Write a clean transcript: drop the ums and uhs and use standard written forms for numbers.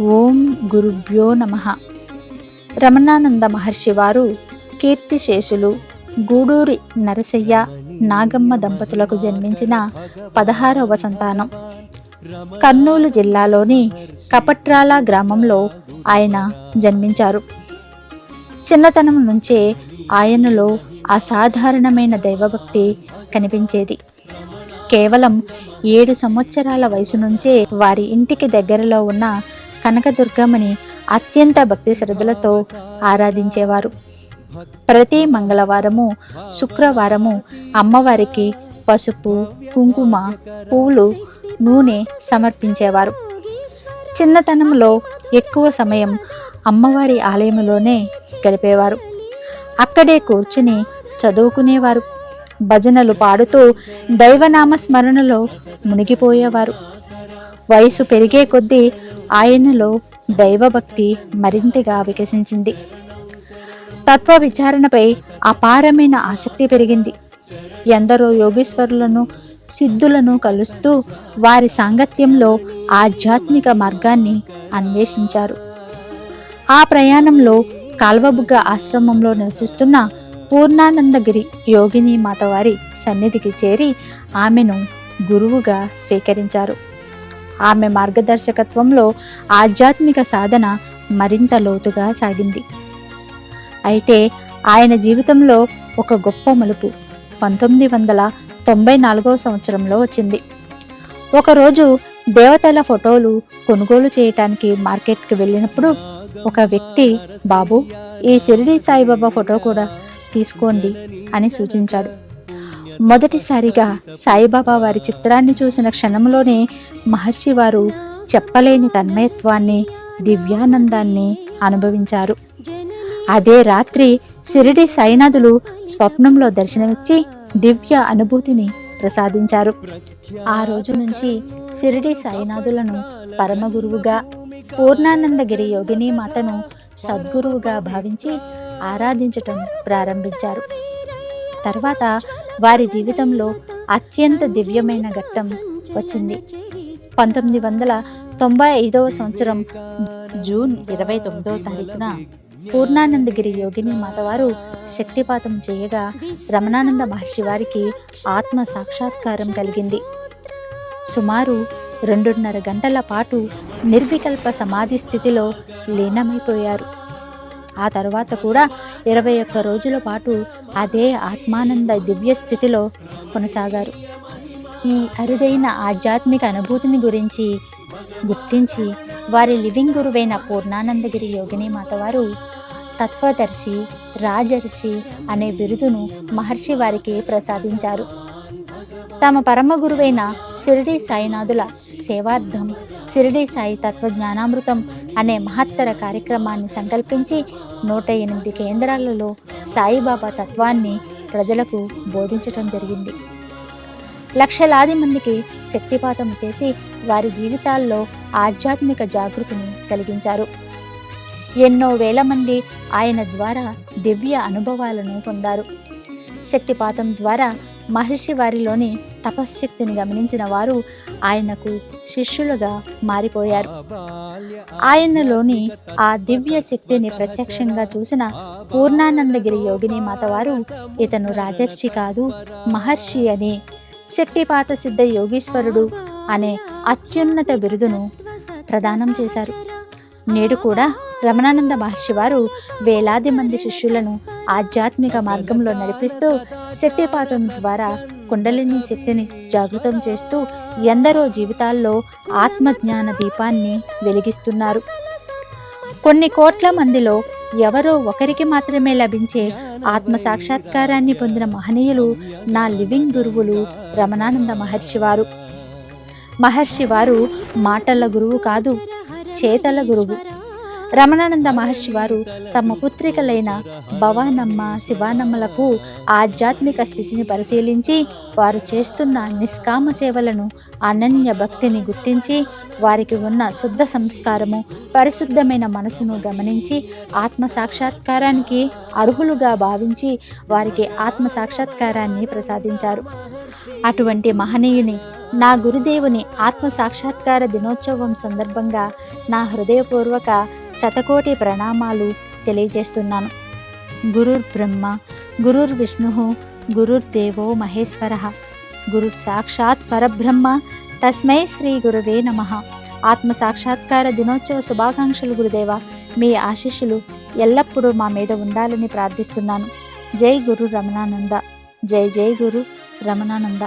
ఓం గురుభ్యో నమః. రమణానంద మహర్షి వారు కీర్తిశేషులు గూడూరి నరసయ్య నాగమ్మ దంపతులకు జన్మించిన 16వ సంతానం. కర్నూలు జిల్లాలోని కపట్రాల గ్రామంలో ఆయన జన్మించారు. చిన్నతనం నుంచే ఆయనలో అసాధారణమైన దైవభక్తి కనిపించేది. కేవలం 7 సంవత్సరాల వయసు నుంచే వారి ఇంటికి దగ్గరలో ఉన్న కనకదుర్గమ్మని అత్యంత భక్తి శ్రద్ధలతో ఆరాధించేవారు. ప్రతి మంగళవారము, శుక్రవారము అమ్మవారికి పసుపు, కుంకుమ, పూలు, నూనె సమర్పించేవారు. చిన్నతనంలో ఎక్కువ సమయం అమ్మవారి ఆలయంలోనే గడిపేవారు. అక్కడే కూర్చుని చదువుకునేవారు. భజనలు పాడుతూ దైవనామ స్మరణలో మునిగిపోయేవారు. వయసు పెరిగే కొద్దీ ఆయనలో దైవభక్తి మరింతగా వికసించింది. తత్వ విచారణపై అపారమైన ఆసక్తి పెరిగింది. ఎందరో యోగీశ్వరులను, సిద్ధులను కలుస్తూ వారి సాంగత్యంలో ఆధ్యాత్మిక మార్గాన్ని అన్వేషించారు. ఆ ప్రయాణంలో కాల్వబుగ్గ ఆశ్రమంలో నివసిస్తున్న పూర్ణానందగిరి యోగిని మాతవారి సన్నిధికి చేరి ఆమెను గురువుగా స్వీకరించారు. ఆమె మార్గదర్శకత్వంలో ఆధ్యాత్మిక సాధన మరింత లోతుగా సాగింది. అయితే ఆయన జీవితంలో ఒక గొప్ప మలుపు 1994వ సంవత్సరంలో వచ్చింది. ఒకరోజు దేవతల ఫోటోలు కొనుగోలు చేయటానికి మార్కెట్కి వెళ్ళినప్పుడు ఒక వ్యక్తి, బాబు, ఈ షిరిడి సాయిబాబా ఫోటో కూడా తీసుకోండి అని సూచించాడు. మొదటిసారిగా సాయిబాబా వారి చిత్రాన్ని చూసిన క్షణంలోనే మహర్షి వారు చెప్పలేని తన్మయత్వాన్ని, దివ్యానందాన్ని అనుభవించారు. అదే రాత్రి షిరిడి సాయినాథులు స్వప్నంలో దర్శనమిచ్చి దివ్య అనుభూతిని ప్రసాదించారు. ఆ రోజు నుంచి షిరిడి సాయినాథులను పరమగురువుగా, పూర్ణానందగిరి యోగిని మాతను సద్గురువుగా భావించి ఆరాధించటం ప్రారంభించారు. తర్వాత వారి జీవితంలో అత్యంత దివ్యమైన ఘట్టం వచ్చింది. 1995వ సంవత్సరం జూన్ 29వ తారీఖున పూర్ణానందగిరి యోగిని మాతవారు శక్తిపాతం చేయగా రమణానంద మహర్షి వారికి ఆత్మ సాక్షాత్కారం కలిగింది. సుమారు 2.5 గంటల పాటు నిర్వికల్ప సమాధి స్థితిలో లీనమైపోయారు. ఆ తర్వాత కూడా 21 రోజుల పాటు అదే ఆత్మానంద దివ్య స్థితిలో కొనసాగారు. ఈ అరుదైన ఆధ్యాత్మిక అనుభూతిని గురించి గుర్తించి వారి లివింగ్ గురువైన పూర్ణానందగిరి యోగిని మాతవారు తత్వదర్శి, రాజర్షి అనే బిరుదును మహర్షి వారికి ప్రసాదించారు. తమ పరమ గురువైన షిరిడి సాయినాథుల సేవార్థం షిరిడి సాయి తత్వజ్ఞానామృతం అనే మహత్తర కార్యక్రమాన్ని సంకల్పించి 108 కేంద్రాలలో సాయిబాబా తత్వాన్ని ప్రజలకు బోధించటం జరిగింది. లక్షలాది మందికి శక్తిపాతం చేసి వారి జీవితాల్లో ఆధ్యాత్మిక జాగృతిని కలిగించారు. ఎన్నో వేల మంది ఆయన ద్వారా దివ్య అనుభవాలను పొందారు. శక్తిపాతం ద్వారా మహర్షి వారిలోని తపశ్శక్తిని గమనించిన వారు ఆయనకు శిష్యులుగా మారిపోయారు. ఆయనలోని ఆ దివ్య శక్తిని ప్రత్యక్షంగా చూసిన పూర్ణానందగిరి యోగిని మాతవారు ఇతను రాజర్షి కాదు, మహర్షి అని శక్తిపాత సిద్ధ యోగీశ్వరుడు అనే అత్యున్నత బిరుదును ప్రదానం చేశారు. నేడు కూడా రమణానంద మహర్షి వారు వేలాది మంది శిష్యులను ఆధ్యాత్మిక మార్గంలో నడిపిస్తూ శక్తిపాతం ద్వారా కుండలిని శక్తిని జాగృతం చేస్తూ ఎందరో జీవితాల్లో ఆత్మజ్ఞాన దీపాన్ని వెలిగిస్తున్నారు. కొన్ని కోట్ల మందిలో ఎవరో ఒకరికి మాత్రమే లభించే ఆత్మ సాక్షాత్కారాన్ని పొందిన మహనీయులు నా లివింగ్ గురువులు రమణానంద మహర్షి వారు. మహర్షి వారు మాటల గురువు కాదు, చేతల గురువు. రమణానంద మహర్షి వారు తమ పుత్రికలైన భవానమ్మ, శివానమ్మలకు ఆధ్యాత్మిక స్థితిని పరిశీలించి వారు చేస్తున్న నిష్కామ సేవలను, అనన్య భక్తిని గుర్తించి వారికి ఉన్న శుద్ధ సంస్కారము, పరిశుద్ధమైన మనసును గమనించి ఆత్మ సాక్షాత్కారానికి అర్హులుగా భావించి వారికి ఆత్మ సాక్షాత్కారాన్ని ప్రసాదించారు. అటువంటి మహనీయుని నా గురుదేవుని ఆత్మ సాక్షాత్కార దినోత్సవం సందర్భంగా నా హృదయపూర్వక శతకోటి ప్రణామాలు తెలియజేస్తున్నాను. గురుర్ బ్రహ్మ, గురుర్ విష్ణు, గురుర్ దేవో మహేశ్వర, గురుర్ సాక్షాత్ పరబ్రహ్మ, తస్మై శ్రీ గురువే నమః. ఆత్మ సాక్షాత్కార దినోత్సవ శుభాకాంక్షలు గురుదేవ. మీ ఆశీస్సులు ఎల్లప్పుడూ మా మీద ఉండాలని ప్రార్థిస్తున్నాను. జై గురు రమణానంద. జై జై గురు రమణానంద.